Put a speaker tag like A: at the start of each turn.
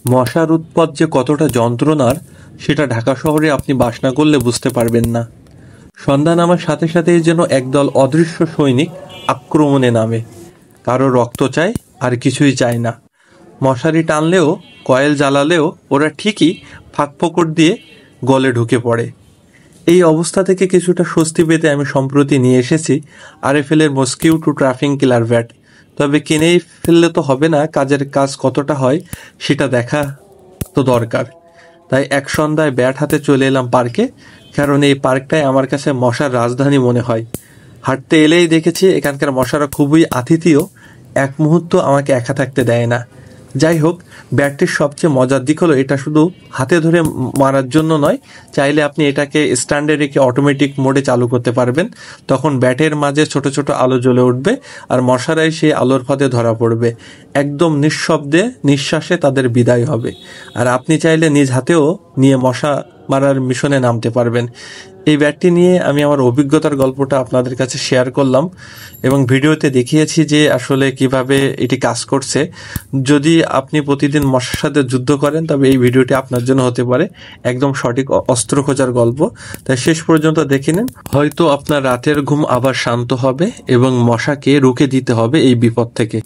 A: মশার উৎপাত যে কতটা যন্ত্রণার সেটা ঢাকা শহরে আপনি বাস না করলে বুঝতে পারবেন না। সন্ধ্যা নামার সাথে সাথেই যেন একদল অদৃশ্য সৈনিক আক্রমণে নামে। কারো রক্ত চায়, আর কিছুই চায় না। মশারি টানলেও, কয়েল জ্বালালেও ওরা ঠিকই ফাঁকফোকর দিয়ে গলে ঢুকে পড়ে। এই অবস্থা থেকে কিছুটা স্বস্তি পেতে আমি সম্প্রতি নিয়ে এসেছি RFL এর মস্কিউটো ট্রাফিং কিলার ভ্যাট। তবে কিনেই ফেললে তো হবে না, কাজের কাজ কতটা হয় সেটা দেখা তো দরকার। তাই এক সন্ধ্যায় ব্যাট হাতে চলে এলাম পার্কে, কারণ এই পার্কটাই আমার কাছে মশার রাজধানী মনে হয়। হাঁটতে এলেই দেখেছি এখানকার মশারা খুবই আতিথেয়, এক মুহূর্ত আমাকে একা থাকতে দেয় না। যাই হোক, ব্যাটটির সবচেয়ে মজার দিক হলো এটা শুধু হাতে ধরে মারার জন্য নয়, চাইলে আপনি এটাকে স্ট্যান্ডে রেখে অটোমেটিক মোডে চালু করতে পারবেন। তখন ব্যাটের মাঝে ছোট ছোট আলো জ্বলে উঠবে, আর মশারাই সেই আলোর ফাঁদে ধরা পড়বে। একদম নিঃশব্দে নিঃশ্বাসে তাদের বিদায় হবে। আর আপনি চাইলে নিজ হাতেও নিয়ে মশা মারার মিশনে নামতে পারবেন। এই ব্যাটটি নিয়ে আমি আমার অভিজ্ঞতার গল্পটা আপনাদের কাছে শেয়ার করলাম এবং ভিডিওতে দেখিয়েছি যে আসলে কিভাবে এটি কাজ করছে। যদি আপনি প্রতিদিন মশার সাথে যুদ্ধ করেন তবে এই ভিডিওটি আপনার জন্য হতে পারে একদম সঠিক অস্ত্র খোঁজার গল্প। তাই শেষ পর্যন্ত দেখে নিন, হয়তো আপনার রাতের ঘুম আবার শান্ত হবে এবং মশাকে রুখে দিতে হবে এই বিপদ থেকে।